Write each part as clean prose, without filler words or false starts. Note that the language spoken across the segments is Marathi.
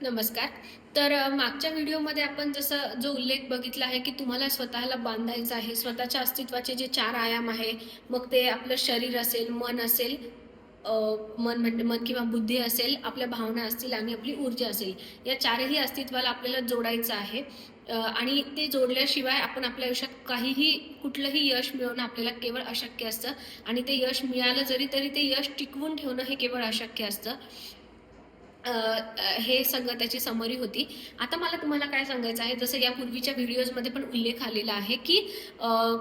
नमस्कार. तर मागच्या व्हिडिओमध्ये आपण जसं जो उल्लेख बघितला आहे, की तुम्हाला स्वतःला बांधायचं आहे. स्वतःच्या अस्तित्वाचे जे 4 आयाम आहे, मग ते आपलं शरीर असेल, मन असेल, अ, मन म्हणजे मन किंवा बुद्धी असेल, आपल्या भावना असतील आणि आपली ऊर्जा असेल. या चारही अस्तित्वाला आपल्याला जोडायचं आहे. आणि ते जोडल्याशिवाय आपण आपल्या आयुष्यात काहीही कुठलंही यश मिळवणं आपल्याला केवळ अशक्य असतं आणि ते यश मिळालं जरी तरी ते यश टिकवून ठेवणं हे केवळ अशक्य असतं. हे सगळं त्याची समरी होती. आता मला तुम्हाला काय सांगायचं आहे, जसं यापूर्वीच्या व्हिडिओजमध्ये पण उल्लेख आलेला आहे, की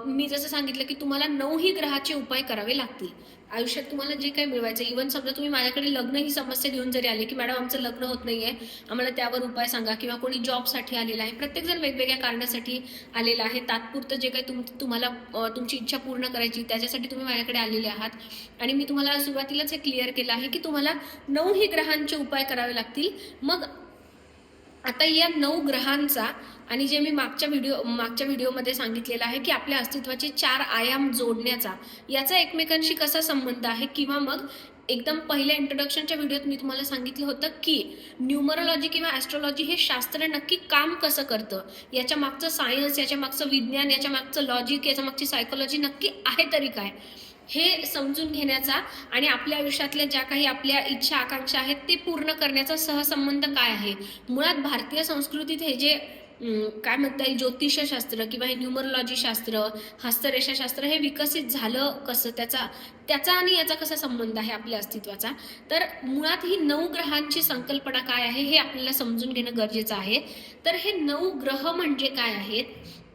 मी जसं सांगितलं, की तुम्हाला 9 ही ग्रहाचे उपाय करावे लागतील. आयुष्यात तुम्हाला जे काही मिळवायचं इव्हन समजा तुम्ही माझ्याकडे लग्न ही समस्या घेऊन जरी आले, की मॅडम आमचं लग्न होत नाहीये, आम्हाला त्यावर उपाय सांगा किंवा कोणी जॉबसाठी आलेला आहे. प्रत्येकजण वेगवेगळ्या कारणासाठी आलेला आहे. तात्पुरतं जे काही तुम्हाला तुमची इच्छा पूर्ण करायची त्याच्यासाठी तुम्ही माझ्याकडे आलेले आहात आणि मी तुम्हाला सुरुवातीलाच हे क्लिअर केलं आहे, की तुम्हाला 9 ही ग्रहांचे उपाय करावे लागतील. मग आता या 9 ग्रहांचा आणि जे मी मागच्या व्हिडिओमध्ये सांगितलेलं आहे, की आपल्या अस्तित्वाचे 4 आयाम जोडण्याचा याचा एकमेकांशी कसा संबंध आहे किंवा मग एकदम पहिल्या इंट्रोडक्शनच्या व्हिडिओत मी तुम्हाला सांगितलं होतं, की न्यूमरोलॉजी किंवा ॲस्ट्रोलॉजी हे शास्त्र नक्की काम कसं करतं, याच्या मागचं सायन्स, याच्या मागचं विज्ञान, याच्या मागचं लॉजिक, याच्या मागची सायकोलॉजी नक्की आहे तरी काय, हे समजून घेण्याचा आणि आपल्या आयुष्यातल्या ज्या काही आपल्या इच्छा आकांक्षा आहेत ते पूर्ण करण्याचा सहसंबंध काय आहे. मुळात भारतीय संस्कृतीत हे जे काय म्हणता येईल ज्योतिषशास्त्र किंवा हे न्यूमरोलॉजी शास्त्र, हस्तरेषाशास्त्र हे विकसित झालं कसं, त्याचा त्याचा आणि याचा कसा संबंध आहे आपल्या अस्तित्वाचा. तर मुळात ही 9 ग्रहांची संकल्पना काय आहे हे आपल्याला समजून घेणं गरजेचं आहे. तर हे 9 ग्रह म्हणजे काय आहेत,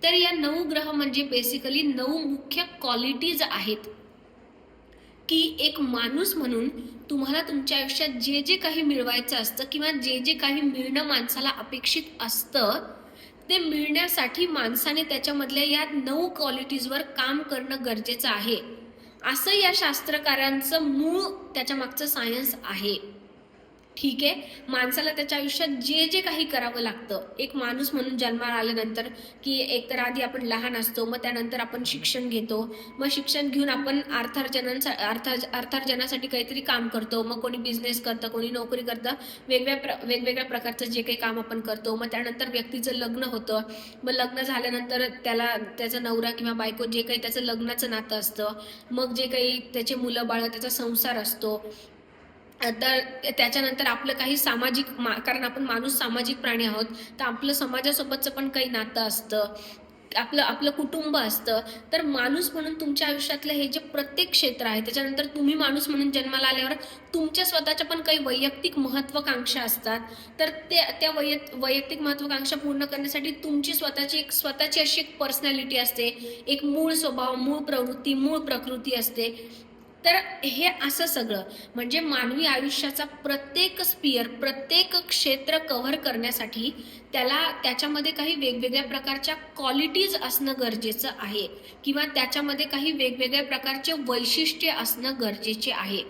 तर या 9 ग्रह म्हणजे बेसिकली 9 मुख्य क्वालिटीज आहेत, की एक माणूस म्हणून तुम्हाला तुमच्या आयुष्यात जे जे काही मिळवायचं असतं किंवा जे जे काही मिळणं माणसाला अपेक्षित असतं, ते मिळण्यासाठी माणसाने त्याच्यामधल्या या 9 क्वालिटीजवर काम करणं गरजेचं आहे, असं या शास्त्रकारांचं मूळ त्याच्या मागचं सायन्स आहे. ठीक आहे. माणसाला त्याच्या आयुष्यात जे जे काही करावं लागतं एक माणूस म्हणून जन्माला आल्यानंतर, की एकतर आधी आपण लहान असतो, मग त्यानंतर आपण शिक्षण घेतो, मग शिक्षण घेऊन आपण अर्थार्जनासाठी काहीतरी काम करतो, मग कोणी बिझनेस करतं, कोणी नोकरी करतं, वेगवेगळ्या प्रकारचं जे काही काम आपण करतो. मग त्यानंतर व्यक्तीचं लग्न होतं, मग लग्न झाल्यानंतर त्याला त्याचा नवरा किंवा बायको जे काही त्याचं लग्नाचं नातं असतं, मग जे काही त्याचे मुलं बाळं, त्याचा संसार असतो. तर त्याच्यानंतर आपलं काही सामाजिक कारण आपण माणूस सामाजिक प्राणी आहोत, तर आपलं समाजासोबतचं पण काही नातं असतं, आपलं आपलं कुटुंब असतं. तर माणूस म्हणून तुमच्या आयुष्यातलं हे जे प्रत्येक क्षेत्र आहे, त्याच्यानंतर तुम्ही माणूस म्हणून जन्माला आल्यावर तुमच्या स्वतःच्या पण काही वैयक्तिक महत्त्वाकांक्षा असतात. तर त्या वैयक्तिक महत्त्वाकांक्षा पूर्ण करण्यासाठी तुमची स्वतःची अशी एक पर्सनॅलिटी असते, एक मूळ स्वभाव, मूळ प्रवृत्ती, मूळ प्रकृती असते. तर हे असं सगळं म्हणजे मानवी आयुष्याचा प्रत्येक स्पियर, प्रत्येक क्षेत्र कव्हर करण्यासाठी त्याला त्याच्यामध्ये काही वेगवेगळ्या प्रकारच्या क्वालिटीज असणं गरजेचं आहे किंवा त्याच्यामध्ये काही वेगवेगळ्या प्रकारचे वैशिष्ट्य असणं गरजेचे आहे.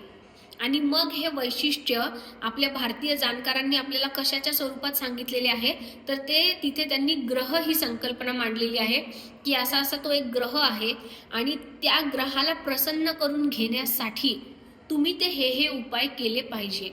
आणि मग हे वैशिष्ट्य आपल्या भारतीय जाणकारांनी आपल्याला कशाच्या स्वरूपात सांगितलेले आहे, तर ते तिथे त्यांनी ग्रह ही संकल्पना मांडलेली आहे, की असा असा तो एक ग्रह आहे आणि त्या ग्रहाला प्रसन्न करून घेण्यासाठी तुम्ही ते हे उपाय केले पाहिजे.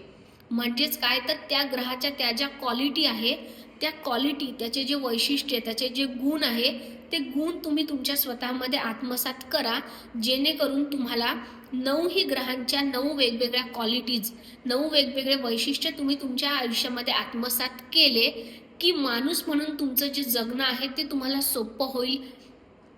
म्हणजेच काय, तर त्या ग्रहाच्या त्या ज्या क्वालिटी आहे, त्या क्वालिटी, त्याचे जे वैशिष्ट्य, त्याचे जे गुण आहे, ते गुण तुम्ही तुमच्या स्वतःमध्ये आत्मसात करा, जेणेकरून तुम्हाला 9 ही ग्रहांच्या 9 वेगवेगळ्या क्वालिटीज, 9 वेगवेगळे वैशिष्ट्य तुम्ही तुमच्या आयुष्यामध्ये आत्मसात केले, की माणूस म्हणून तुमचं जे जगणं आहे ते तुम्हाला सोपं होईल.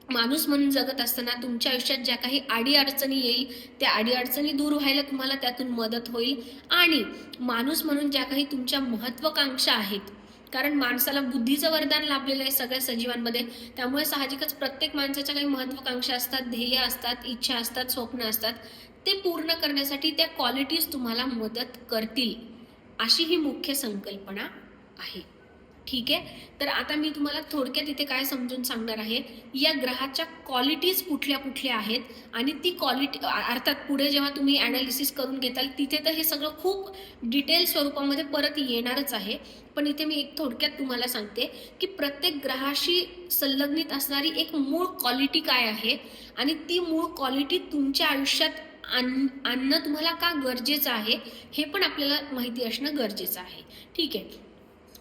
माणूस म्हणून जगत असताना तुमच्या आयुष्यात ज्या काही अडीअडचणी येईल, त्या अडीअडचणी दूर व्हायला तुम्हाला त्यातून मदत होईल. आणि माणूस म्हणून ज्या काही तुमच्या महत्त्वाकांक्षा आहेत, कारण माणसाला बुद्धीचं वरदान लाभलेलं आहे सगळ्या सजीवांमध्ये, त्यामुळे साहजिकच प्रत्येक माणसाच्या काही महत्त्वाकांक्षा असतात, ध्येय असतात, इच्छा असतात, स्वप्न असतात. ते पूर्ण करण्यासाठी त्या क्वालिटीज तुम्हाला मदत करतील, अशी ही मुख्य संकल्पना आहे. ठीक आहे. तर आता मी तुम्हाला थोडक्यात इथे काय समजून सांगणार आहे, या ग्रहाच्या क्वालिटीज कुठल्या कुठल्या आहेत आणि ती क्वालिटी अर्थात पुढे जेव्हा तुम्ही ॲनालिसिस करून घेताल तिथे तर हे सगळं खूप डिटेल स्वरूपामध्ये परत येणारच आहे. पण इथे मी एक थोडक्यात तुम्हाला सांगते, की प्रत्येक ग्रहाशी संलग्नित असणारी एक मूळ क्वालिटी काय आहे आणि ती मूळ क्वालिटी तुमच्या आयुष्यात आणणं तुम्हाला का गरजेचं आहे, हे पण आपल्याला माहिती असणं गरजेचं आहे. ठीक आहे.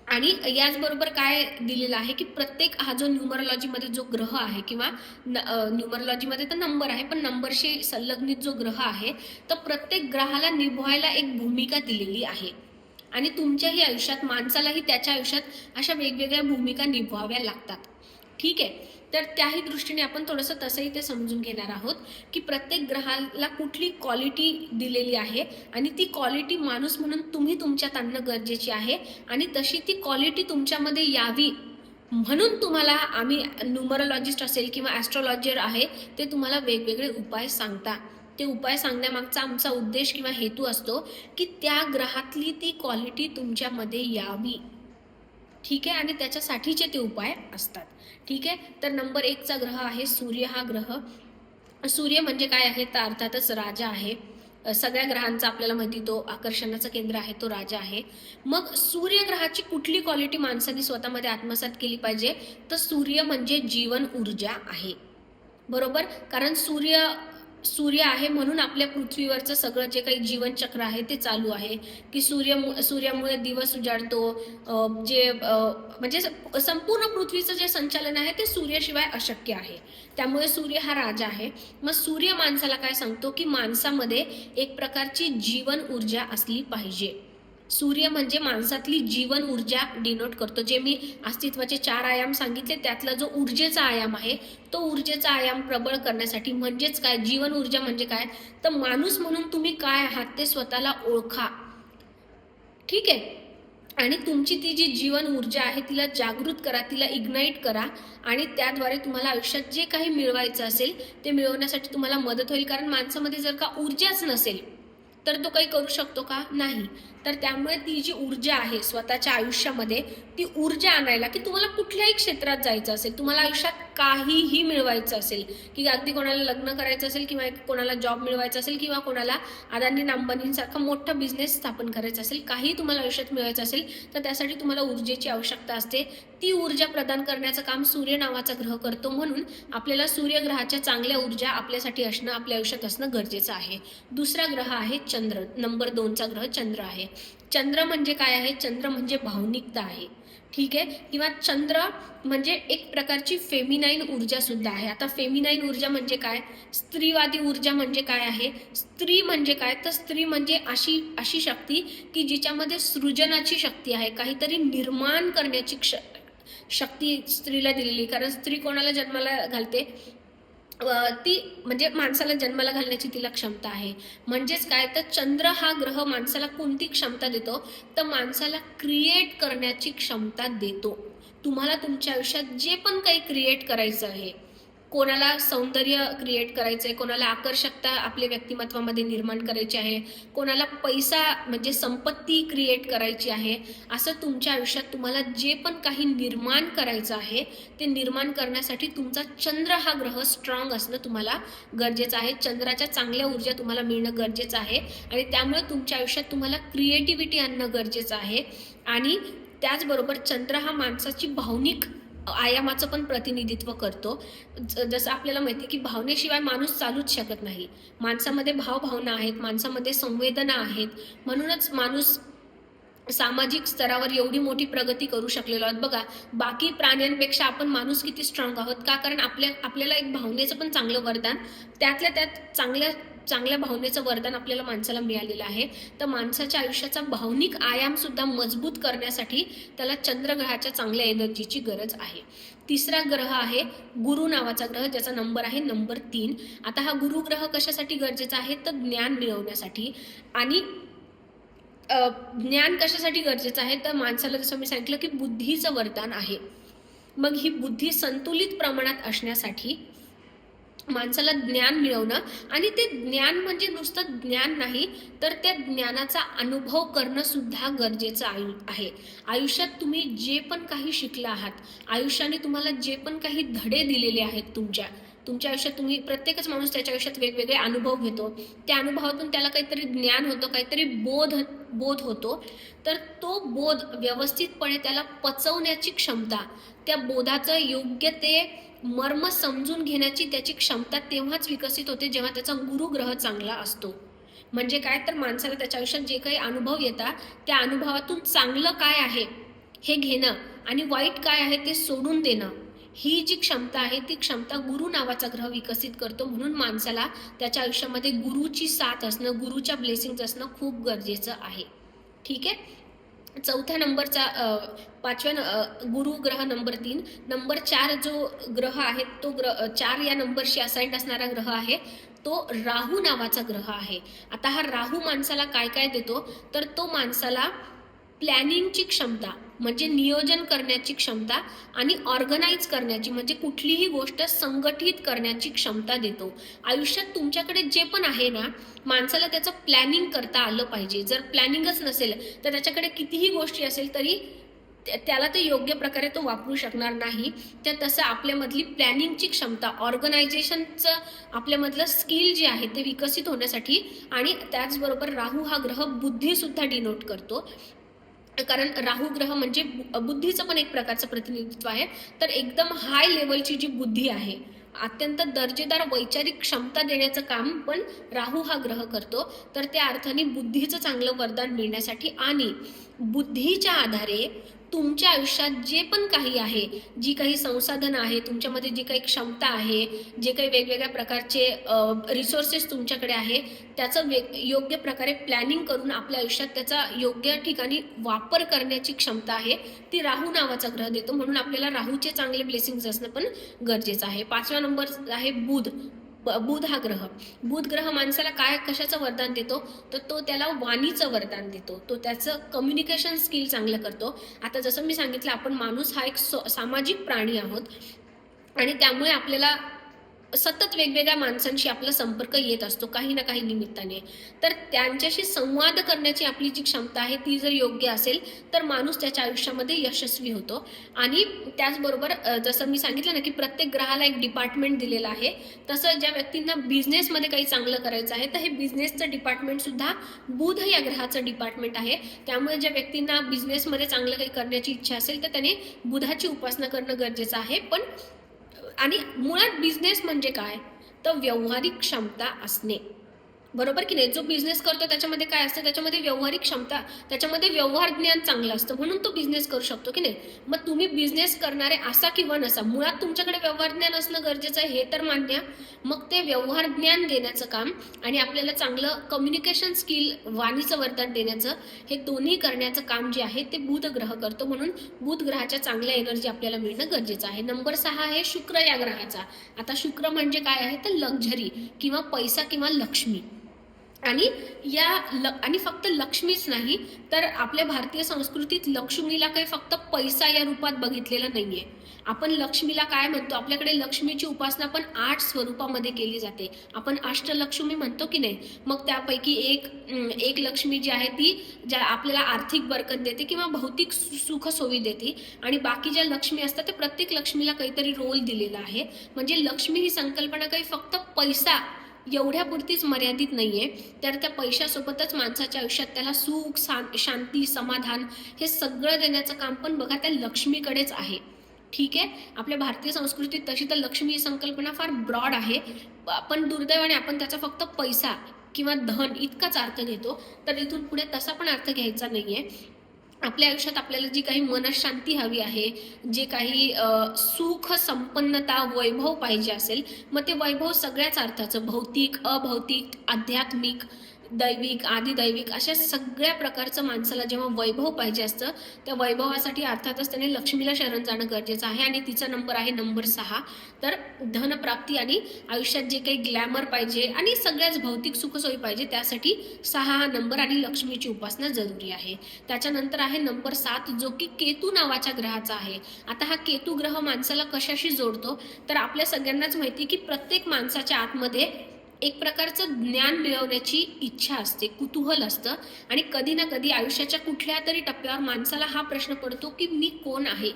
आणि याचबरोबर काय दिलेलं आहे की प्रत्येक हा जो न्यूमरोलॉजीमध्ये जो ग्रह आहे किंवा न्यूमरोलॉजीमध्ये तर नंबर आहे, पण नंबरशी संलग्नित जो ग्रह आहे, तर प्रत्येक ग्रहाला निभवायला एक भूमिका दिलेली आहे. आणि तुमच्याही आयुष्यात, माणसालाही त्याच्या आयुष्यात अशा वेगवेगळ्या भूमिका निभवाव्या लागतात. ठीक आहे. तर त्याही दृष्टीने आपण थोडंसं तसंही ते समजून घेणार आहोत की प्रत्येक ग्रहाला कुठली क्वालिटी दिलेली आहे आणि ती क्वालिटी माणूस म्हणून तुम्ही तुमच्यात आणणं गरजेची आहे आणि तशी ती क्वालिटी तुमच्यामध्ये यावी म्हणून तुम्हाला आम्ही न्यूमरोलॉजिस्ट असेल किंवा ॲस्ट्रॉलॉजर आहे ते तुम्हाला वेगवेगळे उपाय सांगता. ते उपाय सांगण्यामागचा आमचा उद्देश किंवा हेतू असतो की त्या ग्रहातली ती क्वालिटी तुमच्यामध्ये यावी. ठीक आहे. आणि त्याच्यासाठीचे ते उपाय असतात. ठीक आहे. तर नंबर 1चा ग्रह आहे सूर्य. हा ग्रह, सूर्य म्हणजे काय आहे तर अर्थातच राजा आहे. सगळ्या ग्रहांचा आपल्याला माहिती तो आकर्षणाचं केंद्र आहे, तो राजा आहे. मग सूर्यग्रहाची कुठली क्वालिटी माणसाने स्वतःमध्ये आत्मसात केली पाहिजे तर सूर्य म्हणजे जीवन ऊर्जा आहे. बरोबर. कारण सूर्य आहे म्हणून आपल्या पृथ्वीवरचं सगळं जे काही जीवनचक्र आहे ते चालू आहे की सूर्यामुळे दिवस उजाडतो. म्हणजे संपूर्ण पृथ्वीचं जे संचालन आहे ते सूर्याशिवाय अशक्य आहे. त्यामुळे सूर्य हा राजा आहे. मग सूर्य माणसाला काय सांगतो की माणसामध्ये एक प्रकारची जीवन ऊर्जा असली पाहिजे. सूर्य म्हणजे माणसातली जीवन ऊर्जा डिनोट करतो. जे मी अस्तित्वाचे 4 आयाम सांगितले त्यातला जो ऊर्जेचा आयाम आहे तो ऊर्जेचा आयाम प्रबळ करण्यासाठी, म्हणजेच काय, जीवन ऊर्जा म्हणजे काय तर माणूस म्हणून तुम्ही काय आहात ते स्वतःला ओळखा. ठीक आहे. आणि तुमची ती जी जीवन ऊर्जा आहे तिला जागृत करा, तिला इग्नाईट करा आणि त्याद्वारे तुम्हाला आयुष्यात जे काही मिळवायचं असेल ते मिळवण्यासाठी तुम्हाला मदत होईल. कारण माणसामध्ये जर का ऊर्जाच नसेल तर तो काही करू शकतो का? नाही. तर त्यामुळे ती जी ऊर्जा आहे स्वतःच्या आयुष्यामध्ये, ती ऊर्जा आणायला की तुम्हाला कुठल्याही क्षेत्रात जायचं असेल, तुम्हाला आयुष्यात काहीही मिळवायचं असेल की अगदी कोणाला लग्न करायचं असेल किंवा कोणाला जॉब मिळवायचा असेल किंवा कोणाला अदानी अंबानींसारखा मोठा बिझनेस स्थापन करायचा असेल, काहीही तुम्हाला आयुष्यात मिळवायचं असेल तर त्यासाठी तुम्हाला ऊर्जेची आवश्यकता असते. ती ऊर्जा प्रदान करण्याचं काम सूर्य नावाचा ग्रह करतो. म्हणून आपल्याला सूर्यग्रहाच्या चांगल्या ऊर्जा आपल्यासाठी असणं, आपल्या आयुष्यात असणं गरजेचं आहे. दुसरा ग्रह आहे चंद्र. नंबर 2चा ग्रह चंद्र आहे. चंद्र म्हणजे काय आहे? चंद्र म्हणजे भावनिकता आहे. ठीक आहे. किंवा चंद्र म्हणजे एक प्रकारची फेमिनाईन ऊर्जा सुद्धा आहे. आता फेमिनाईन ऊर्जा म्हणजे काय? स्त्रीवादी ऊर्जा म्हणजे काय आहे? स्त्री म्हणजे काय तर स्त्री म्हणजे अशी शक्ती की जिच्यामध्ये सृजनाची शक्ती आहे, काहीतरी निर्माण करण्याची शक्ती स्त्रीला दिलेली. कारण स्त्री कोणाला जन्माला घालते? ती म्हणजे माणसाला जन्माला घालण्याची तिला क्षमता आहे. म्हणजेच काय तर चंद्र हा ग्रह माणसाला कोणती क्षमता देतो तर माणसाला क्रिएट करण्याची क्षमता देतो. तुम्हाला तुमच्या आयुष्यात जे पण काही क्रिएट करायचं आहे, कोणाला सौंदर्य क्रिएट करायचं आहे, कोणाला आकर्षकता आपल्या व्यक्तिमत्वामध्ये निर्माण करायची आहे, कोणाला पैसा म्हणजे संपत्ती क्रिएट करायची आहे, असं तुमच्या आयुष्यात तुम्हाला जे पण काही निर्माण करायचं आहे ते निर्माण करण्यासाठी तुमचा चंद्र हा ग्रह स्ट्रॉंग असणं तुम्हाला गरजेचं आहे. चंद्राच्या चांगल्या ऊर्जा तुम्हाला मिळणं गरजेचं आहे आणि त्यामुळे तुमच्या आयुष्यात तुम्हाला क्रिएटिव्हिटी आणणं गरजेचं आहे. आणि त्याचबरोबर चंद्र हा माणसाची भावनिक आयामाचं पण प्रतिनिधित्व करतो. जसं आपल्याला माहिती आहे की भावनेशिवाय माणूस चालूच शकत नाही. माणसामध्ये भावना आहेत, माणसामध्ये संवेदना आहेत, म्हणूनच माणूस सामाजिक स्तरावर एवढी मोठी प्रगती करू शकलेलो आहोत. बघा, बाकी प्राण्यांपेक्षा आपण माणूस किती स्ट्रॉंग आहोत का? कारण आपल्याला एक भावनेचं पण चांगलं वरदान, त्यातल्या त्यात चांगल्या भावनेचं वरदान आपल्याला माणसाला मिळालेलं आहे. तर माणसाच्या आयुष्याचा भावनिक आयाम सुद्धा मजबूत करण्यासाठी त्याला चंद्रग्रहाच्या चांगल्या एनर्जीची गरज आहे. तिसरा ग्रह आहे गुरु नावाचा ग्रह, ज्याचा नंबर आहे नंबर 3. आता हा गुरु ग्रह कशासाठी गरजेचा आहे तर ज्ञान मिळवण्यासाठी. आणि ज्ञान कशासाठी गरजेचं आहे तर माणसाला, जसं मी सांगितलं की बुद्धीचं वरदान आहे. मग ही बुद्धी संतुलित प्रमाणात असण्यासाठी माणसाला ज्ञान मिळवणं, आणि ते ज्ञान म्हणजे नुसतं ज्ञान नाही तर त्या ज्ञानाचा अनुभव करणं सुद्धा गरजेचं आहे. आयुष्यात तुम्ही जे पण काही शिकला आहात, आयुष्याने तुम्हाला जे पण काही धडे दिलेले आहेत तुमच्या आयुष्यात, तुम्ही प्रत्येकच माणूस त्याच्या आयुष्यात वेगवेगळे अनुभव घेतो. त्या अनुभवातून त्याला काहीतरी ज्ञान होतं, काहीतरी बोध होतो. तर तो बोध व्यवस्थितपणे त्याला पचवण्याची क्षमता, त्या बोधाचं योग्य ते मर्म समजून घेण्याची त्याची क्षमता तेव्हाच विकसित होते जेव्हा त्याचा गुरुग्रह चांगला असतो. म्हणजे काय तर माणसाला त्याच्या आयुष्यात जे काही अनुभव येतात त्या अनुभवातून चांगलं काय आहे हे घेणं आणि वाईट काय आहे ते सोडून देणं, ही जी क्षमता आहे ती क्षमता गुरु नावाचा ग्रह विकसित करतो. म्हणून माणसाला त्याच्या आयुष्यामध्ये गुरुची साथ असणं, गुरुच्या ब्लेसिंग्स असणं खूप गरजेचं आहे. ठीक आहे. चौथ्या नंबरचा गुरु ग्रह नंबर 3. नंबर 4 जो ग्रह आहे तो 4 या नंबरशी असाइंड असणारा ग्रह आहे तो राहू नावाचा ग्रह आहे. आता हा राहू माणसाला काय काय देतो, तर तो माणसाला प्लॅनिंगची क्षमता म्हणजे नियोजन करण्याची क्षमता आणि ऑर्गनाईज करण्याची म्हणजे कुठलीही गोष्ट संघटित करण्याची क्षमता देतो. आयुष्यात तुमच्याकडे जे पण आहे ना, माणसाला त्याचं प्लॅनिंग करता आलं पाहिजे. जर प्लॅनिंगच नसेल तर त्याच्याकडे कितीही गोष्टी असेल तरी त्याला ते योग्य प्रकारे तो वापरू शकणार नाही. तर तसं आपल्यामधली प्लॅनिंगची क्षमता, ऑर्गनायझेशनचं आपल्यामधलं स्किल जे आहे ते विकसित होण्यासाठी आणि त्याचबरोबर राहू हा ग्रह बुद्धीसुद्धा डिनोट करतो. कारण राहू ग्रह म्हणजे बुद्धीचं पण एक प्रकारचं प्रतिनिधित्व आहे. तर एकदम हाय लेवलची जी बुद्धी आहे, अत्यंत दर्जेदार वैचारिक क्षमता देण्याचं काम पण राहू हा ग्रह करतो. तर त्या अर्थाने बुद्धीचं चांगलं वरदान मिळण्यासाठी आणि बुद्धीच्या आधारे तुमच्या आयुष्यात जे पण काही आहे, जी काही संसाधनं आहे, तुमच्यामध्ये जी काही क्षमता आहे, जे काही वेगवेगळ्या प्रकारचे रिसोर्सेस तुमच्याकडे आहे, त्याचं योग्य प्रकारे प्लॅनिंग करून आपल्या आयुष्यात त्याचा योग्य ठिकाणी वापर करण्याची क्षमता आहे ती राहू नावाचा ग्रह देतो. म्हणून आपल्याला राहूचे चांगले ब्लेसिंग्स असणं पण गरजेचं आहे. 5व्या नंबर आहे बुध. बुध हा ग्रह, बुध ग्रह माणसाला काय कशाचं वरदान देतो, तर तो त्याला वाणीचं वरदान देतो. तो त्याचं कम्युनिकेशन स्किल चांगलं करतो. आता जसं मी सांगितलं, आपण माणूस हा एक सामाजिक प्राणी आहोत आणि त्यामुळे आपल्याला सतत वेगवेगळ्या माणसांशी आपला संपर्क येत असतो काही ना काही निमित्ताने. तर त्यांच्याशी संवाद करण्याची आपली जी क्षमता आहे ती जर योग्य असेल तर माणूस त्याच्या आयुष्यामध्ये यशस्वी होतो. आणि त्याचबरोबर जसं मी सांगितलं ना की प्रत्येक ग्रहाला एक डिपार्टमेंट दिलेलं आहे, तसं ज्या व्यक्तींना बिझनेसमध्ये काही चांगलं करायचं आहे तर हे बिझनेसचं डिपार्टमेंट सुद्धा बुध या ग्रहाचं डिपार्टमेंट आहे. त्यामुळे ज्या व्यक्तींना बिझनेसमध्ये चांगलं काही करण्याची इच्छा असेल तर त्याने बुधाची उपासना करणं गरजेचं आहे. पण आणि मुळात बिझनेस म्हणजे काय, तर व्यावहारिक क्षमता असणे, बरोबर की नाही. जो बिझनेस करतो त्याच्यामध्ये काय असतं, त्याच्यामध्ये व्यावहारिक क्षमता, त्याच्यामध्ये व्यवहार ज्ञान चांगलं असतं, म्हणून तो बिझनेस करू शकतो की नाही. मग तुम्ही बिझनेस करणारे असा किंवा नसा, मुळात तुमच्याकडे व्यवहार ज्ञान असणं गरजेचं आहे हे तर मान्य. मग ते व्यवहार ज्ञान देण्याचं काम आणि आपल्याला चांगलं कम्युनिकेशन स्किल, वाणीचं वरदान देण्याचं, हे दोन्ही करण्याचं काम जे आहे ते बुध ग्रह करतो. म्हणून बुध ग्रहाच्या चांगल्या एनर्जी आपल्याला मिळणं गरजेचं आहे. नंबर 6 आहे शुक्र या ग्रहाचा. आता शुक्र म्हणजे काय आहे, तर लक्झरी किंवा पैसा किंवा लक्ष्मी. आणि फक्त लक्ष्मीच नाही तर आपल्या भारतीय संस्कृतीत लक्ष्मीला काही फक्त पैसा या रूपात बघितलेलं नाहीये. आपण लक्ष्मीला काय म्हणतो, आपल्याकडे लक्ष्मीची उपासना पण 8 स्वरूपामध्ये केली जाते. आपण अष्टलक्ष्मी म्हणतो की नाही. मग त्यापैकी एक लक्ष्मी जी आहे ती ज्या आपल्याला आर्थिक बरकत देते किंवा भौतिक सुख सोयी देते, आणि बाकी ज्या लक्ष्मी असतात ते प्रत्येक लक्ष्मीला काहीतरी रोल दिलेला आहे. म्हणजे लक्ष्मी ही संकल्पना काही फक्त पैसा एवढ्यापुरतीच मर्यादित नाहीये, तर त्या पैशासोबतच माणसाच्या आयुष्यात त्याला सुख, शांती, समाधान हे सगळं देण्याचं काम पण बघा त्या लक्ष्मीकडेच आहे. ठीक आहे. आपल्या भारतीय संस्कृतीत तशी तर लक्ष्मी ही संकल्पना फार ब्रॉड आहे, पण दुर्दैवाने आपण त्याचा फक्त पैसा किंवा धन इतकाच अर्थ घेतो. तर इथून पुढे तसा पण अर्थ घ्यायचा नाहीये. आपल्या आयुष्यात आपल्याला जी काही मनशांती हवी आहे, जे काही सुख, संपन्नता, वैभव पाहिजे असेल, मग ते वैभव सगळ्याच अर्थाचं, भौतिक, अभौतिक, आध्यात्मिक, दैविक, आदिदैविक, अशा सगळ्या प्रकारचं माणसाला जेव्हा वैभव पाहिजे असतं, त्या वैभवासाठी अर्थातच त्याने लक्ष्मीला शरण जाणं गरजेचं आहे. आणि तिचा नंबर आहे नंबर 6. तर धनप्राप्ती आणि आयुष्यात जे काही ग्लॅमर पाहिजे आणि सगळ्याच भौतिक सुखसोयी पाहिजे त्यासाठी 6 हा नंबर आणि लक्ष्मीची उपासना जरुरी आहे. त्याच्यानंतर आहे नंबर 7 जो की केतू नावाच्या ग्रहाचा आहे. आता हा केतू ग्रह माणसाला कशाशी जोडतो, तर आपल्या सगळ्यांनाच माहिती की प्रत्येक माणसाच्या आतमध्ये एक प्रकारचं ज्ञान मिळवण्याची इच्छा असते, कुतूहल असतं. आणि कधी ना कधी आयुष्याच्या कुठल्या तरी टप्प्यावर माणसाला हा प्रश्न पडतो की मी कोण आहे,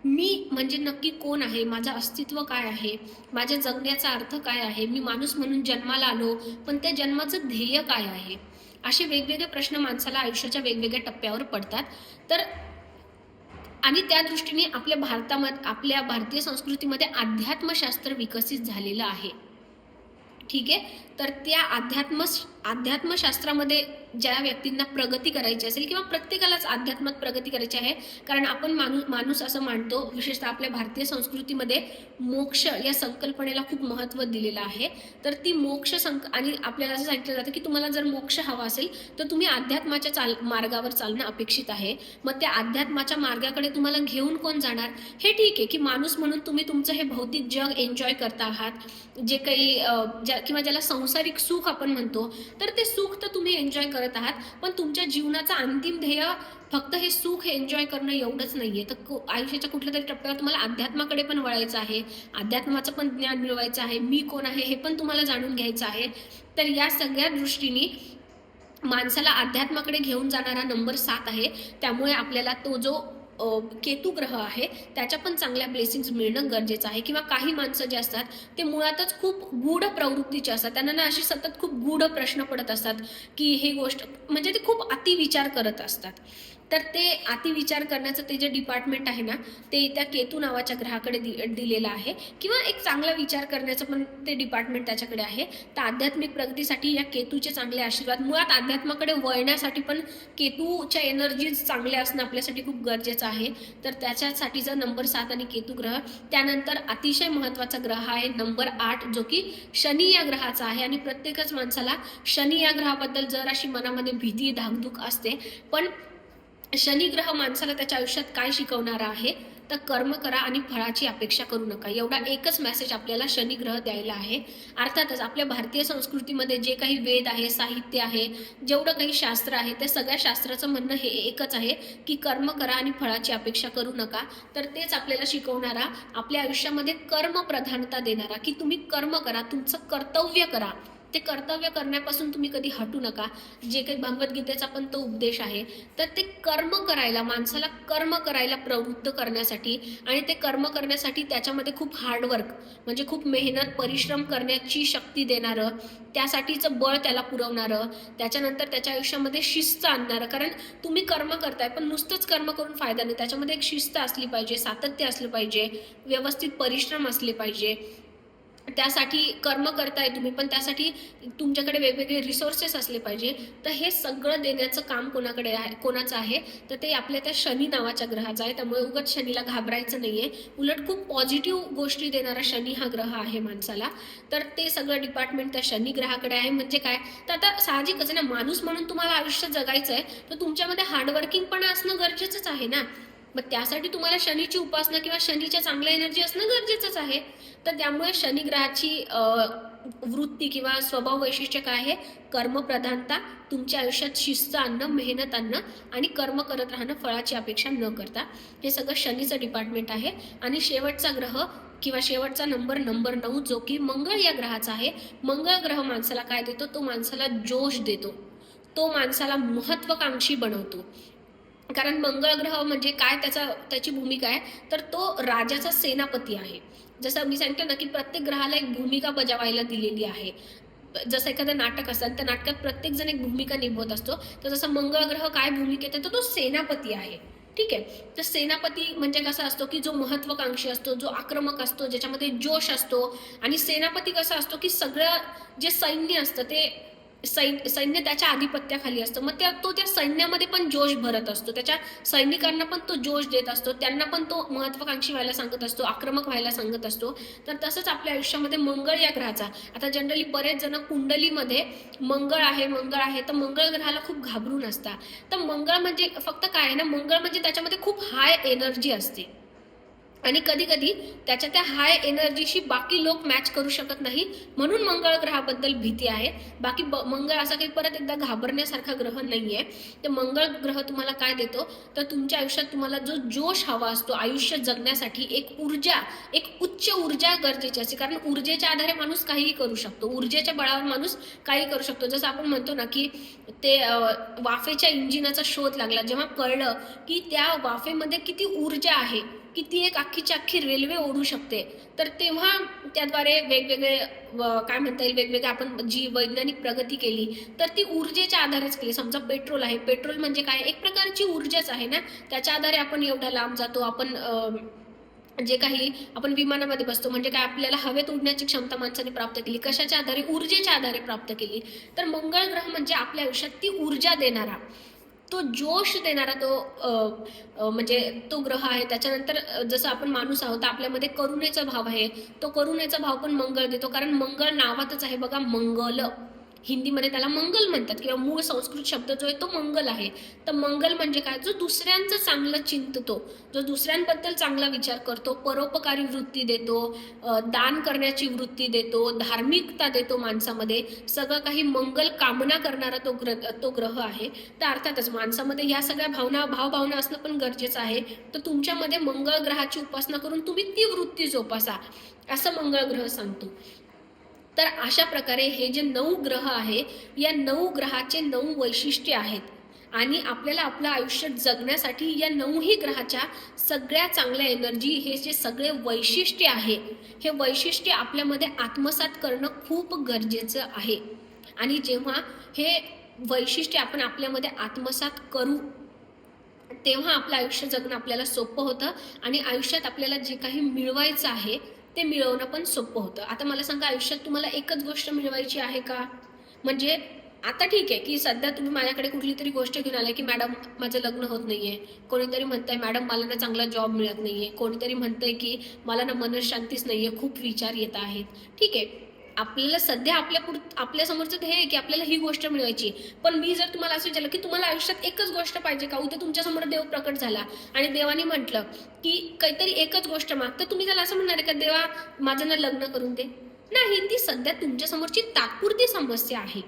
मी म्हणजे नक्की कोण आहे, माझं अस्तित्व काय आहे, माझ्या जगण्याचा अर्थ काय आहे, मी माणूस म्हणून जन्माला आलो पण त्या जन्माचं ध्येय काय आहे. असे वेगवेगळे प्रश्न माणसाला आयुष्याच्या वेगवेगळ्या टप्प्यावर पडतात. तर आणि त्या दृष्टीने आपल्या भारतीय संस्कृतीमध्ये अध्यात्मशास्त्र विकसित झालेलं आहे. ठीक आहे. तर त्या अध्यात्मशास्त्रामध्ये ज्या व्यक्तींना प्रगती करायची असेल किंवा प्रत्येकालाच अध्यात्मात प्रगती करायची आहे, कारण आपण माणूस असं मानतो, विशेषतः आपल्या भारतीय संस्कृतीमध्ये मोक्ष या संकल्पनेला खूप महत्त्व दिलेलं आहे. तर ती आणि आपल्याला असं सांगितलं जातं की तुम्हाला जर मोक्ष हवा असेल तर तुम्ही अध्यात्माच्या मार्गावर चालणं अपेक्षित आहे. मग त्या अध्यात्माच्या मार्गाकडे तुम्हाला घेऊन कोण जाणार? हे ठीक आहे की माणूस म्हणून तुम्ही तुमचं हे भौतिक जग एन्जॉय करता आहात, जे काही किंवा ज्याला सांसारिक सुख आपण म्हणतो, तर ते सुख तर तुम्ही एन्जॉय करत आहात, पण तुमच्या जीवनाचं अंतिम ध्येय फक्त हे सुख एन्जॉय करणं एवढंच नाहीये. तर आयुष्याच्या कुठल्या तरी टप्प्यावर तुम्हाला अध्यात्माकडे पण वळायचं आहे, अध्यात्माचं पण ज्ञान मिळवायचं आहे, मी कोण आहे हे पण तुम्हाला जाणून घ्यायचं आहे. तर या सगळ्या दृष्टीने माणसाला अध्यात्माकडे घेऊन जाणारा नंबर 7 आहे. त्यामुळे आपल्याला तो जो केतू ग्रह आहे त्याच्या पण चांगल्या ब्लेसिंग्स मिळणं गरजेचं आहे. किंवा काही माणसं जे असतात ते मुळातच खूप गूढ प्रवृत्तीचे असतात, त्यांना ना अशी सतत खूप गूढ प्रश्न पडत असतात की हे गोष्ट म्हणजे ते खूप अतिविचार करत असतात. तर ते अतिविचार करण्याचं ते जे डिपार्टमेंट आहे ना, ते त्या केतू नावाच्या ग्रहाकडे दिलेलं आहे. किंवा एक चांगला विचार करण्याचं पण ते डिपार्टमेंट त्याच्याकडे आहे. तर आध्यात्मिक प्रगतीसाठी या केतूचे चांगले आशीर्वाद, मुळात अध्यात्माकडे वळण्यासाठी पण केतूच्या एनर्जीज चांगल्या असणं आपल्यासाठी खूप गरजेचं आहे. तर त्याच्यासाठीचा नंबर 7 आणि केतू ग्रह. त्यानंतर अतिशय महत्त्वाचा ग्रह आहे नंबर 8, जो की शनी या ग्रहाचा आहे. आणि प्रत्येकच माणसाला शनी या ग्रहाबद्दल जर अशी मनामध्ये भीती धाकधूक असते, पण शनी ग्रह माणसाला त्याच्या आयुष्यात काय शिकवणारा आहे, तर कर्म करा आणि फळाची अपेक्षा करू नका, एवढा एकच मेसेज आपल्याला शनी ग्रह द्यायला आहे. अर्थातच आपल्या भारतीय संस्कृतीमध्ये जे काही वेद आहे, साहित्य आहे, जेवढं काही शास्त्र आहे, त्या सगळ्या शास्त्राचं म्हणणं हे एकच आहे की कर्म करा आणि फळाची अपेक्षा करू नका. तर तेच आपल्याला शिकवणारा, आपल्या आयुष्यामध्ये कर्मप्रधानता देणारा, की तुम्ही कर्म करा, तुमचं कर्तव्य करा, ते कर्तव्य करण्यापासून तुम्ही कधी हटू नका. जे काही भगवद्गीतेचा पण तो उपदेश आहे, तर ते कर्म करायला, माणसाला कर्म करायला प्रवृत्त करण्यासाठी, आणि ते कर्म करण्यासाठी त्याच्यामध्ये खूप हार्डवर्क म्हणजे खूप मेहनत परिश्रम करण्याची शक्ती देणारं, त्यासाठीचं बळ त्याला पुरवणारं, त्याच्यानंतर त्याच्या आयुष्यामध्ये शिस्त आणणारं. कारण तुम्ही कर्म करताय पण नुसतंच कर्म करून फायदा नाही, त्याच्यामध्ये एक शिस्त असली पाहिजे, सातत्य असलं पाहिजे, व्यवस्थित परिश्रम असले पाहिजे. त्यासाठी कर्म करताय तुम्ही, पण त्यासाठी तुमच्याकडे वेगवेगळे रिसोर्सेस असले पाहिजे. तर हे सगळं देण्याचं काम कोणाचं आहे, तर ते आपल्या त्या शनी नावाच्या ग्रहाचं आहे. त्यामुळे उगाच शनीला घाबरायचं नाहीये, उलट खूप पॉझिटिव्ह गोष्टी देणारा शनी हा ग्रह आहे माणसाला. तर ते सगळं डिपार्टमेंट त्या शनी ग्रहाकडे आहे. म्हणजे काय, तर आता साहजिकच ना, माणूस म्हणून तुम्हाला आयुष्य जगायचं आहे, तर तुमच्यामध्ये हार्डवर्किंग पण असणं गरजेचंच आहे ना. मग त्यासाठी तुम्हाला शनीची उपासना किंवा शनीच्या चांगल्या एनर्जी असणं गरजेचंच आहे. तर त्यामुळे शनी ग्रहाची वृत्ती किंवा स्वभाव वैशिष्ट्य काय आहे, कर्मप्रधानता, तुमच्या आयुष्यात शिस्त आणणं, मेहनत आणणं आणि कर्म करत राहणं, फळाची अपेक्षा न करता. हे सगळं शनीचं डिपार्टमेंट आहे. आणि शेवटचा ग्रह किंवा शेवटचा नंबर 9, जो की मंगळ या ग्रहाचा आहे. मंगळ ग्रह माणसाला काय देतो, तो माणसाला जोश देतो, तो माणसाला महत्वाकांक्षी बनवतो. कारण मंगळ ग्रह म्हणजे काय, त्याची भूमिका आहे, तर तो राजाचा सेनापती आहे. जसं मी सांगतो ना की प्रत्येक ग्रहाला एक भूमिका बजावायला दिलेली आहे. जसं एखादं नाटक असतं, त्या नाटकात प्रत्येक जण एक भूमिका निभवत असतो, तर जसं मंगळ ग्रह काय भूमिकेत येतो, तो सेनापती आहे. ठीक आहे. तर सेनापती म्हणजे कसा असतो की जो महत्वाकांक्षी असतो, जो आक्रमक असतो, ज्याच्यामध्ये जोश असतो. आणि सेनापती कसा असतो की सगळं जे सैन्य असतं ते सैन्य त्याच्या आधिपत्याखाली असतं. मग तो त्या सैन्यामध्ये पण जोश भरत असतो, त्याच्या सैनिकांना पण तो जोश देत असतो, त्यांना पण तो महत्वाकांक्षी व्हायला सांगत असतो, आक्रमक व्हायला सांगत असतो. तर तसंच आपल्या आयुष्यामध्ये मंगळ या ग्रहाचा, आता जनरली बरेच जण कुंडलीमध्ये मंगळ आहे तर मंगळ ग्रहाला खूप घाबरून असतात. तर मंगळ म्हणजे फक्त काय आहे ना, मंगळ म्हणजे त्याच्यामध्ये खूप हाय एनर्जी असते, आणि कधी कधी त्याच्या त्या हाय एनर्जीशी बाकी लोक मॅच करू शकत नाही, म्हणून मंगळ ग्रहाबद्दल भीती आहे. बाकी मंगळ असा काही परत एकदा घाबरण्यासारखा ग्रह नाहीये. तर मंगळ ग्रह तुम्हाला काय देतो, तर तुमच्या आयुष्यात तुम्हाला जो जोश हवा असतो आयुष्य जगण्यासाठी, एक ऊर्जा, एक उच्च ऊर्जा गरजेची असते. कारण ऊर्जेच्या आधारे माणूस काहीही करू शकतो, ऊर्जेच्या बळावर माणूस काही करू शकतो. जसं आपण म्हणतो ना की ते वाफेच्या इंजिनाचा शोध लागला, जेव्हा कळलं की त्या वाफेमध्ये किती ऊर्जा आहे, की ती एक अख्खीची अख्खी रेल्वे ओढू शकते, तर तेव्हा त्याद्वारे वेगवेगळे काय म्हणता येईल, वेगवेगळे आपण जी वैज्ञानिक प्रगती केली, तर ती ऊर्जेच्या आधारेच केली. समजा पेट्रोल आहे, पेट्रोल म्हणजे काय, एक प्रकारची ऊर्जाच आहे ना, त्याच्या आधारे आपण एवढा लांब जातो, आपण जे काही आपण विमानामध्ये बसतो म्हणजे काय, आपल्याला हवेत उडण्याची क्षमता माणसाने प्राप्त केली. कशाच्या आधारे? ऊर्जेच्या आधारे प्राप्त केली. तर मंगळ ग्रह म्हणजे आपल्या आयुष्यात ती ऊर्जा देणारा, तो जोश देणारा म्हणजे तो ग्रह आहे. त्याच्यानंतर जसं आपण माणूस आहोत, आपल्यामध्ये करुणेचा भाव आहे, तो करुणेचा भाव पण मंगळ देतो. कारण मंगळ नावातच आहे बघा, मंगल. हिंदीमध्ये त्याला मंगल म्हणतात, किंवा मूळ संस्कृत शब्द जो आहे तो मंगल आहे. तर मंगल म्हणजे काय? जो दुसऱ्यांचं चांगलं चिंततो, जो दुसऱ्यांबद्दल चांगला विचार करतो, परोपकारी वृत्ती देतो, दान करण्याची वृत्ती देतो, धार्मिकता देतो माणसामध्ये, सगळं काही मंगल कामना करणारा तो ग्रह आहे. तर अर्थातच माणसामध्ये ह्या सगळ्या भावभावना असणं पण गरजेचं आहे. तर तुमच्यामध्ये मंगळ ग्रहाची उपासना करून तुम्ही ती वृत्ती जोपासा, असं मंगळ ग्रह सांगतो. तर अशा प्रकारे हे जे 9 ग्रह आहे, या 9 ग्रहाचे 9 वैशिष्ट्ये आहेत. आणि आपल्याला आपलं आयुष्य जगण्यासाठी या 9ही ग्रहाच्या सगळ्या चांगल्या एनर्जी, हे जे सगळे वैशिष्ट्य आहे, हे वैशिष्ट्य आपल्यामध्ये आत्मसात करणं खूप गरजेचं आहे. आणि जेव्हा हे वैशिष्ट्य आपण आपल्यामध्ये आत्मसात करू, तेव्हा आपलं आयुष्य जगणं आपल्याला सोपं होतं. आणि आयुष्यात आपल्याला जे काही मिळवायचं आहे ते मिळवणं पण सोपं होतं. आता मला सांगा, आयुष्यात तुम्हाला एकच गोष्ट मिळवायची आहे का? म्हणजे आता ठीक आहे की सध्या तुम्ही माझ्याकडे कुठली तरी गोष्ट घेऊन आलाय की मॅडम माझं लग्न होत नाहीये, कोणीतरी म्हणतंय मॅडम मला ना चांगला जॉब मिळत नाहीये, कोणीतरी म्हणतंय की मला ना मनशांतीच नाहीये, खूप विचार येत आहेत. ठीक आहे, आपल्याला सध्या आपल्या समोरचं हे आहे की आपल्याला ही गोष्ट मिळवायची. पण मी जर तुम्हाला असं विचारलं की तुम्हाला आयुष्यात एकच गोष्ट पाहिजे का? उद्या तुमच्यासमोर देव प्रकट झाला आणि देवाने म्हटलं की काहीतरी एकच गोष्ट माग, तर तुम्ही त्याला असं म्हणणार आहे का देवा माझं ना लग्न करून दे? नाही, ती सध्या तुमच्यासमोरची तात्पुरती समस्या आहे.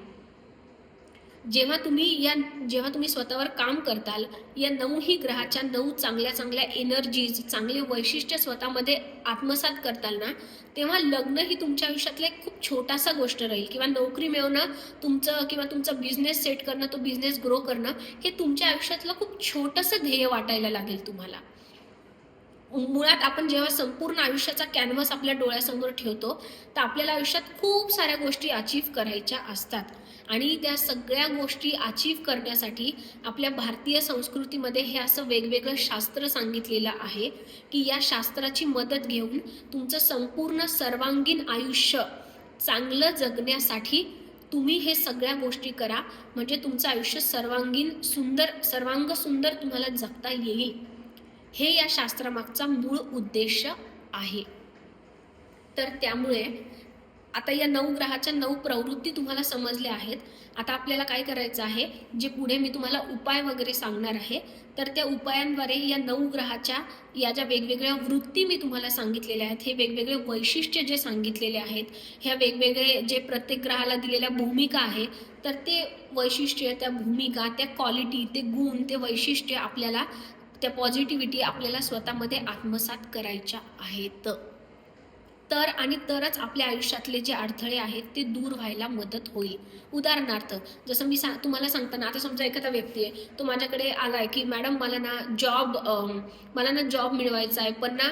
जेव्हा तुम्ही स्वतःवर काम करताल, या 9ही ग्रहाच्या 9 चांगल्या चांगल्या एनर्जीज, चांगले वैशिष्ट्य स्वतःमध्ये आत्मसात करताल ना, तेव्हा लग्न ही तुमच्या आयुष्यातला एक खूप छोटासा गोष्ट राहील. किंवा नोकरी मिळवणं किंवा तुमचा बिझनेस सेट करणं, तो बिझनेस ग्रो करणं, हे तुमच्या आयुष्यातलं खूप छोटंसं ध्येय वाटायला लागेल तुम्हाला. मुळात आपण जेव्हा संपूर्ण आयुष्याचा कॅनव्हास आपल्या डोळ्यासमोर ठेवतो, तर आपल्याला आयुष्यात खूप साऱ्या गोष्टी अचीव करायच्या असतात. आणि त्या सगळ्या गोष्टी अचीव करण्यासाठी आपल्या भारतीय संस्कृतीमध्ये हे असं वेगवेगळं शास्त्र सांगितलेलं आहे की या शास्त्राची मदत घेऊन तुमचं संपूर्ण सर्वांगीण आयुष्य चांगलं जगण्यासाठी तुम्ही हे सगळ्या गोष्टी करा. म्हणजे तुमचं आयुष्य सर्वांग सुंदर तुम्हाला जगता येईल. हे या शास्त्रामागचा मूळ उद्देश आहे. तर त्यामुळे आता या 9 ग्रहाच्या 9 प्रवृत्ती तुम्हाला समजल्या आहेत. आता आपल्याला काय करायचं आहे, जे पुढे मी तुम्हाला उपाय वगैरे सांगणार आहे, तर त्या उपायांद्वारे या 9 ग्रहाच्या या ज्या वेगवेगळ्या वृत्ती मी तुम्हाला सांगितलेल्या आहेत, हे वेगवेगळे वैशिष्ट्य जे सांगितलेले आहेत, ह्या वेगवेगळे जे प्रत्येक ग्रहाला दिलेल्या भूमिका आहे, तर ते वैशिष्ट्य, त्या भूमिका, त्या क्वालिटी, ते गुण, ते वैशिष्ट्य आपल्याला, त्या पॉझिटिव्हिटी आपल्याला स्वतःमध्ये आत्मसात करायच्या आहेत. तरच आपल्या आयुष्यातले जे अडथळे आहेत ते दूर व्हायला मदत होईल. उदाहरणार्थ, जसं मी तुम्हाला सांगताना, आता समजा एखादा व्यक्ती आहे, तो माझ्याकडे आलाय की मॅडम मला ना जॉब मिळवायचा आहे, पण ना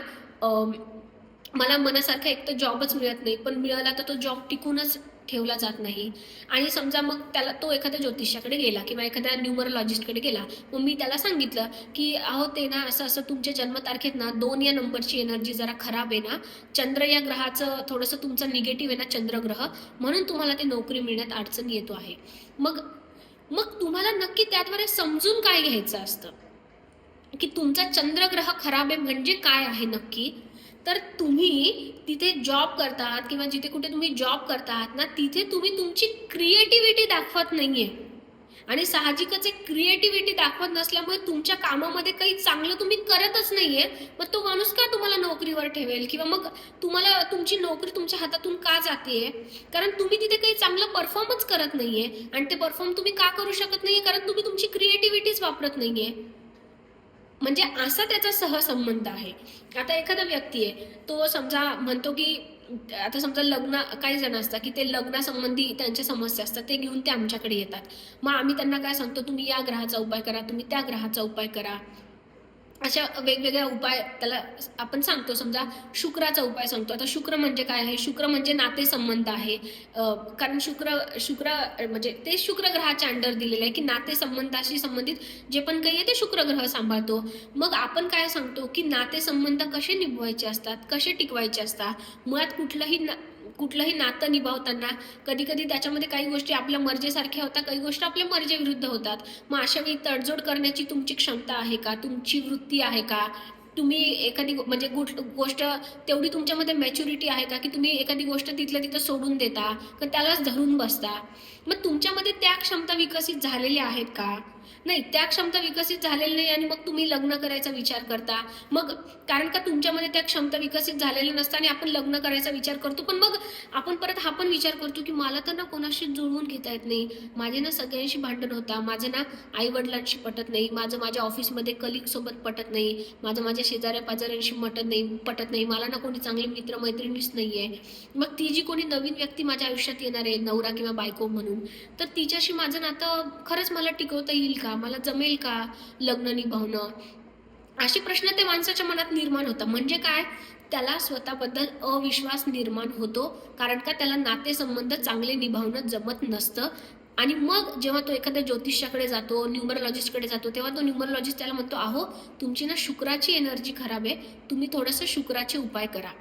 मला मनासारखा एक तर जॉबच मिळत नाही, पण मिळाला तर तो जॉब टिकूनच ठेवला जात नाही. आणि समजा मग तो एखाद्या ज्योतिषाकडे गेला किंवा एखाद्या न्यूमरोलॉजिस्टकडे गेला. मग मी त्याला सांगितलं की अहो ते ना असं तुमच्या जन्मतारखेत ना 2 या नंबरची एनर्जी जरा खराब आहे ना, चंद्र या ग्रहाचं थोडंसं तुमचं निगेटिव्ह आहे ना, चंद्रग्रह, म्हणून तुम्हाला ते नोकरी मिळण्यात अडचण येतो आहे. मग तुम्हाला नक्की त्याद्वारे समजून काय घ्यायचं असतं की तुमचा चंद्रग्रह खराब आहे म्हणजे काय आहे नक्की. तर तुम्ही तिथे जॉब करतात किंवा जिथे कुठे तुम्ही जॉब करतात ना, तिथे तुम्ही तुमची क्रिएटिव्हिटी दाखवत नाहीये. आणि साहजिकच एक क्रिएटिव्हिटी दाखवत नसल्यामुळे तुमच्या कामामध्ये काही चांगलं तुम्ही करतच नाहीये. मग तो माणूस का तुम्हाला नोकरीवर ठेवेल? किंवा मग तुम्हाला तुमची नोकरी तुमच्या हातातून का जातेय? कारण तुम्ही तिथे काही चांगलं परफॉर्मच करत नाहीये. आणि ते परफॉर्म तुम्ही का करू शकत नाहीये? कारण तुम्ही तुमची क्रिएटिव्हिटीच वापरत नाहीये. म्हणजे असा त्याचा सहसंबंध आहे. आता एखादा व्यक्ती आहे, तो समजा म्हणतो की आता समजा काही जण असतात की ते लग्नासंबंधी त्यांच्या समस्या असतात, ते घेऊन ते आमच्याकडे येतात. मग आम्ही त्यांना काय सांगतो, तुम्ही या ग्रहाचा उपाय करा, तुम्ही त्या ग्रहाचा उपाय करा. अशा वेगवेगळ्या उपाय त्याला आपण सांगतो. समजा शुक्राचा उपाय सांगतो. आता शुक्र म्हणजे काय आहे? शुक्र म्हणजे नातेसंबंध आहे. कारण शुक्र शुक्र म्हणजे ते शुक्र ग्रहाच्या अंडर दिलेलं आहे की नातेसंबंधाशी संबंधित जे पण काही आहे ते शुक्र ग्रह सांभाळतो. मग आपण काय सांगतो की नातेसंबंध कसे निभवायचे असतात, कसे टिकवायचे असतात. मुळात कुठलंही नातं निभावताना कधी कधी त्याच्यामध्ये काही गोष्टी आपल्या मर्जीसारख्या होतात, काही गोष्टी आपल्या मर्जीविरुद्ध होतात. मग अशा वेळी तडजोड करण्याची तुमची क्षमता आहे का, तुमची वृत्ती आहे का, तुम्ही एखादी म्हणजे गोष्ट तेवढी तुमच्यामध्ये मॅच्युरिटी आहे का की तुम्ही एखादी गोष्ट तिथल्या तिथं सोडून देता का त्यालाच धरून बसता. मग तुमच्यामध्ये त्या क्षमता विकसित झालेल्या आहेत का? नाही, त्या क्षमता विकसित झालेल्या नाही आणि मग तुम्ही लग्न करायचा विचार करता. मग कारण का तुमच्यामध्ये त्या क्षमता विकसित झालेल्या नसतात आणि आपण लग्न करायचा विचार करतो. पण मग आपण परत हा पण विचार करतो की मला तर ना कोणाशी जुळवून घेता येत नाही, माझे ना सगळ्यांशी भांडण होता, माझं ना आई वडिलांशी पटत नाही, माझं माझ्या ऑफिसमध्ये कलिग सोबत पटत नाही, माझं माझ्या शेजाऱ्या पाजाऱ्यांशी पटत नाही, मला ना कोणी चांगले मित्रमैत्रिणीच नाहीये. मग ती जी कोणी नवीन व्यक्ती माझ्या आयुष्यात येणार आहे नवरा किंवा बायको म्हणून, तर तिच्याशी माझं नातं खरंच मला टिकवता येईल का, मला जमेल का लग्न निभावणं, असे प्रश्न त्या माणसाच्या मनात निर्माण होतात. म्हणजे काय, त्याला स्वतःबद्दल अविश्वास निर्माण होतो. कारण का त्याला नातेसंबंध चांगले निभावणं जमत नसतं. आणि मग जेव्हा तो एखाद्या ज्योतिषाकडे जातो, न्यूमरोलॉजिस्टकडे जातो, तेव्हा तो न्यूमरोलॉजिस्ट त्याला म्हणतो, अहो तुमची ना शुक्राची एनर्जी खराब आहे, तुम्ही थोडंसं शुक्राचे उपाय करा.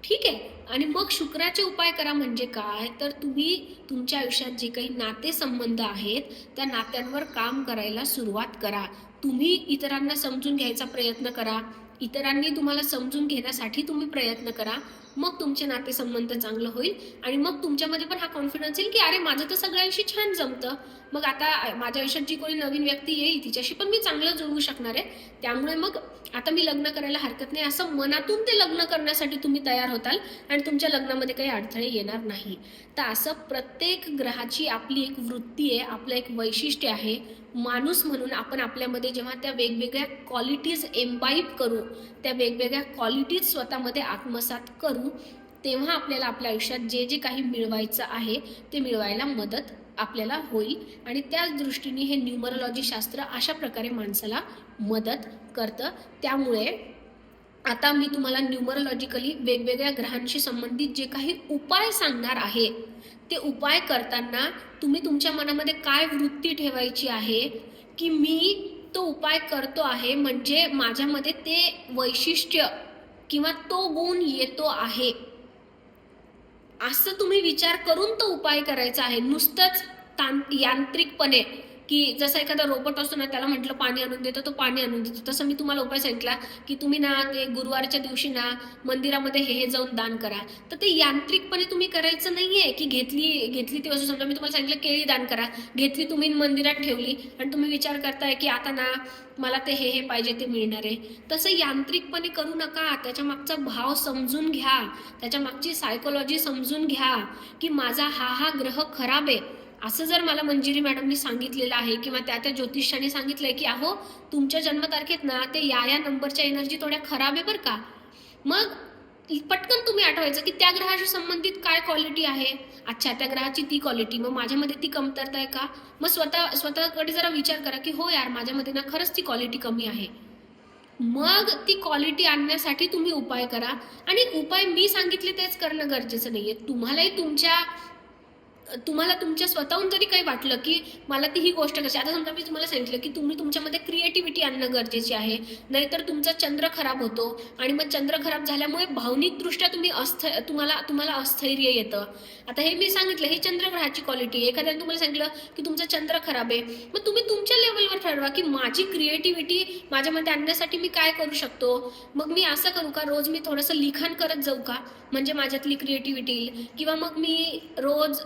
ठीक आहे. आणि मग शुक्राचे उपाय करा म्हणजे काय, तर तुम्ही तुमच्या आयुष्यात जे काही नातेसंबंध आहेत त्या नात्यांवर काम करायला सुरुवात करा. तुम्ही इतरांना समजून घ्यायचा प्रयत्न करा, इतरांनी तुम्हाला समजून घेण्यासाठी तुम्ही प्रयत्न करा. मग तुमचे नातेसंबंध चांगलं होईल आणि मग तुमच्यामध्ये पण हा कॉन्फिडन्स येईल की अरे माझं तर सगळ्यांशी छान जमतं. मग आता माझ्या आयुष्यात जी कोणी नवीन व्यक्ती येईल तिच्याशी पण मी चांगलं जुळवू शकणार आहे. त्यामुळे मग आता मी लग्न करायला हरकत नाही, असं मनातून ते लग्न करण्यासाठी तुम्ही तयार होताल आणि तुमच्या लग्नामध्ये काही अडथळे येणार नाही. तर असं प्रत्येक ग्रहाची आपली एक वृत्ती आहे, आपलं एक वैशिष्ट्य आहे. माणूस म्हणून आपण आपल्यामध्ये जेव्हा त्या वेगवेगळ्या क्वालिटीज एम्बाईब करू, त्या वेगवेगळ्या क्वालिटीज स्वतःमध्ये आत्मसात करू, तेव्हा आपल्याला आपल्या आयुष्यात जे जे काही मिळवायचं आहे ते मिळवायला मदत आपल्याला होईल. आणि त्याच दृष्टीने हे न्यूमरोलॉजी शास्त्र अशा प्रकारे माणसाला मदत करतं. त्यामुळे आता मी तुम्हाला न्यूमरोलॉजिकली वेगवेगळ्या ग्रहांशी संबंधित जे काही उपाय सांगणार आहे, ते उपाय करताना तुम्ही तुमच्या मनामध्ये काय वृत्ती ठेवायची आहे की मी तो उपाय करतो आहे म्हणजे माझ्यामध्ये ते वैशिष्ट्य किंवा तो गुण येतो आहे, असं तुम्ही विचार करून तो उपाय करायचा आहे. नुसतंच यांत्रिकपणे की जसं एखादा रोबोट असतो ना, त्याला म्हटलं पाणी आणून देतो, तो पाणी आणून देतो, तसं मी तुम्हाला उपाय सांगितला की तुम्ही ना ते गुरुवारच्या दिवशी ना मंदिरामध्ये हे जाऊन दान करा. तर ते यांत्रिकपणे तुम्ही करायचं नाहीये की घेतली ती वस्तू, समजा मी तुम्हाला सांगितलं केळी दान करा, घेतली तुम्ही मंदिरात ठेवली आणि तुम्ही विचार करताय की आता ना मला ते हे पाहिजे ते मिळणार आहे. तसं यांत्रिकपणे करू नका. त्याच्या मागचा भाव समजून घ्या, त्याच्या मागची सायकोलॉजी समजून घ्या की माझा हा ग्रह खराब आहे. असं जर मला मंजिरी मॅडमनी सांगितलेलं आहे किंवा त्या ज्योतिषाने सांगितलंय की अहो तुमच्या जन्मतारखेत ना ते या नंबरच्या एनर्जी थोड्या खराब आहे बरं का, मग पटकन तुम्ही आठवायचं की त्या ग्रहाशी संबंधित काय क्वालिटी आहे. अच्छा, त्या ग्रहाची ती क्वालिटी, मग माझ्यामध्ये ती कमतरता आहे का. मग स्वतःकडे जरा विचार करा की हो यार माझ्यामध्ये ना खरंच ती क्वालिटी कमी आहे. मग ती क्वालिटी आणण्यासाठी तुम्ही उपाय करा. आणि उपाय मी सांगितले तेच करणं गरजेचं नाहीये. तुम्हाला तुमच्या स्वतःहून जरी काही वाटलं की मला ती ही गोष्ट कशी, आता समजा मी तुम्हाला सांगितलं की तुम्ही तुमच्यामध्ये क्रिएटिव्हिटी आणणं गरजेची आहे, नाहीतर तुमचा चंद्र खराब होतो आणि मग चंद्र खराब झाल्यामुळे भावनिकदृष्ट्या तुम्हाला अस्थैर्य येतं. आता हे मी सांगितलं हे चंद्रग्रहाची क्वालिटी आहे. एखाद्याने तुम्हाला सांगितलं की तुमचा चंद्र खराब आहे, मग तुम्ही तुमच्या लेवलवर ठरवा की माझी क्रिएटिव्हिटी माझ्यामध्ये आणण्यासाठी मी काय करू शकतो. मग मी असं करू का, रोज मी थोडंसं लिखाण करत जाऊ का म्हणजे माझ्यातली क्रिएटिव्हिटी येईल, किंवा मग मी रोज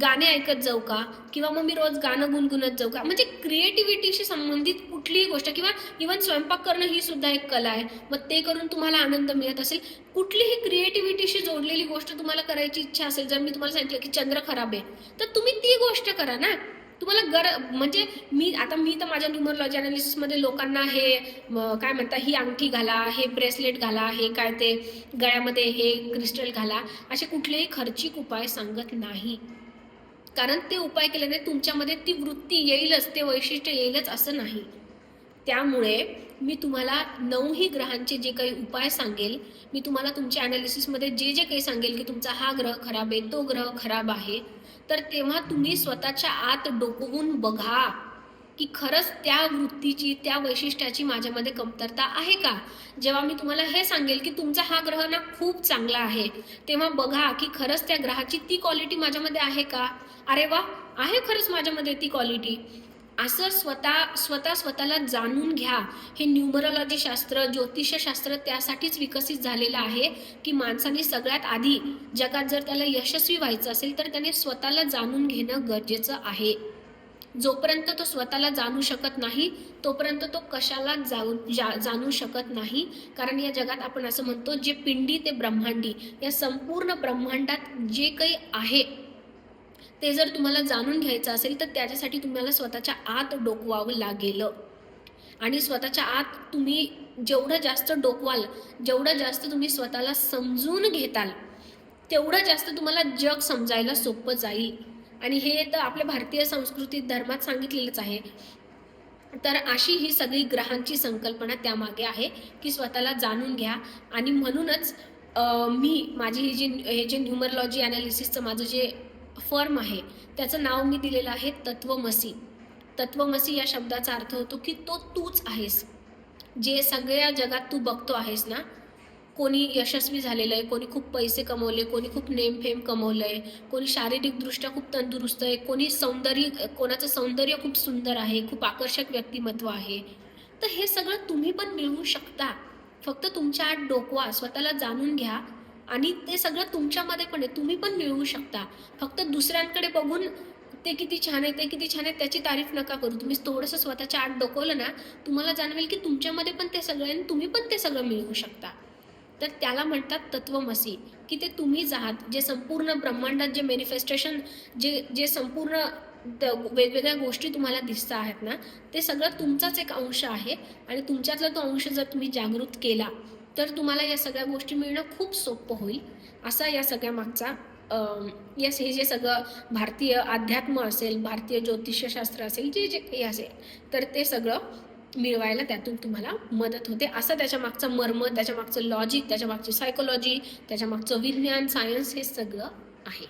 गाणे ऐकत जाऊ का, किंवा मग मी रोज गाणं गुणगुणत जाऊ का. म्हणजे क्रिएटिव्हिटीशी संबंधित कुठलीही गोष्ट, किंवा इव्हन स्वयंपाक करणं ही सुद्धा एक कला आहे, मग ते करून तुम्हाला आनंद मिळत असेल, कुठलीही क्रिएटिव्हिटीशी जोडलेली गोष्ट तुम्हाला करायची इच्छा असेल, जर मी तुम्हाला सांगितलं की चंद्र खराब आहे तर तुम्ही ती गोष्ट करा ना. तुम्हाला म्हणजे मी तर माझ्या न्यूमरोलॉजी अनालिसिसमध्ये लोकांना हे काय म्हणता, ही अंगठी घाला, हे ब्रेसलेट घाला, हे काय ते गळ्यामध्ये हे क्रिस्टल घाला, असे कुठलेही खर्चिक उपाय सांगत नाही. कारण ते उपाय केल्याने तुमच्यामध्ये ती वृत्ती येईलच, ते वैशिष्ट्य येईलच असं नाही. त्यामुळे मी तुम्हाला 9ही ग्रहांचे जे काही उपाय सांगेल, मी तुम्हाला तुमच्या ॲनालिसिसमध्ये जे जे काही सांगेल की तुमचा हा ग्रह खराब आहे, तो ग्रह खराब आहे, तर तेव्हा तुम्ही स्वतःच्या आत डोकवून बघा की खरंच त्या वृत्तीची, त्या वैशिष्ट्याची माझ्यामध्ये कमतरता आहे का. जेव्हा मी तुम्हाला हे सांगेल की तुमचा हा ग्रह ना खूप चांगला आहे, तेव्हा बघा की खरंच त्या ग्रहाची ती क्वालिटी माझ्यामध्ये आहे का. अरे वा, आहे खरंच माझ्यामध्ये ती क्वालिटी. असं स्वतःला जाणून घ्या. हे न्यूमरोलॉजी शास्त्र, ज्योतिषशास्त्र त्यासाठीच विकसित झालेलं आहे की माणसाने सगळ्यात आधी जगात जर त्याला यशस्वी व्हायचं असेल तर त्याने स्वतःला जाणून घेणं गरजेचं आहे. जोपर्यंत तो स्वतःला जाणू शकत नाही तोपर्यंत तो कशाला जाणू शकत नाही. कारण या जगात आपण असं म्हणतो, जे पिंडी ते ब्रह्मांडी, या संपूर्ण ब्रह्मांडात जे काही आहे ते जर तुम्हाला जाणून घ्यायचं असेल तर त्याच्यासाठी तुम्हाला स्वतःच्या आत डोकवावं लागेल. आणि स्वतःच्या आत तुम्ही जेवढं जास्त डोकवाल, जेवढं जास्त तुम्ही स्वतःला समजून घेताल, तेवढं जास्त तुम्हाला जग समजायला सोपं जाईल. आणि हे तर आपल्या भारतीय संस्कृतीत, धर्मात सांगितलेलंच आहे. तर अशी ही सगळी ग्रहांची संकल्पना त्यामागे आहे की स्वतःला जाणून घ्या. आणि म्हणूनच माझी हे जे न्यूमरोलॉजी ॲनालिसिसचं माझं जे फर्म आहे त्याचं नाव मी दिलेलं आहे तत्वमसी. तत्वमसी या शब्दाचा अर्थ होतो की तो तूच आहेस. जे सगळ्या जगात तू बघतो आहेस ना, कोणी यशस्वी झालेलं आहे, कोणी खूप पैसे कमवले, कोणी खूप नेमफेम कमवलं आहे, कोणी शारीरिकदृष्ट्या खूप तंदुरुस्त आहे, कोणाचं सौंदर्य खूप सुंदर आहे, खूप आकर्षक व्यक्तिमत्व आहे. तर हे सगळं तुम्ही पण मिळवू शकता. फक्त तुमच्या आत डोकवा, स्वतःला जाणून घ्या आणि ते सगळं तुमच्यामध्ये पण आहे, तुम्ही पण मिळवू शकता. फक्त दुसऱ्यांकडे बघून ते किती छान आहे, ते किती छान आहे त्याची तारीफ नका करू. तुम्ही थोडंसं स्वतःच्या आत डोकवलं ना, तुम्हाला जाणवेल की तुमच्यामध्ये पण ते सगळं आहे आणि तुम्ही पण ते सगळं मिळवू शकता. तर त्याला म्हणतात तत्वमसी, की ते तुम्हीच आहात. जे संपूर्ण ब्रह्मांडात जे मॅनिफेस्टेशन, जे संपूर्ण वेगवेगळ्या गोष्टी तुम्हाला दिसत आहेत ना, ते सगळं तुमचाच एक अंश आहे. आणि तुमच्यातला तो अंश जर तुम्ही जागृत केला तर तुम्हाला या सगळ्या गोष्टी मिळणं खूप सोपं होईल. असा या सगळ्या मागचा हे जे सगळं भारतीय अध्यात्म असेल, भारतीय ज्योतिषशास्त्र असेल, जे जे काही असेल, तर ते सगळं मिळवायला त्यातून तुम्हाला मदत होते. असं त्याच्या मागचं मर्म, त्याच्या मागचं लॉजिक, त्याच्या मागची सायकोलॉजी, त्याच्या मागचं विज्ञान, सायन्स हे सगळं आहे.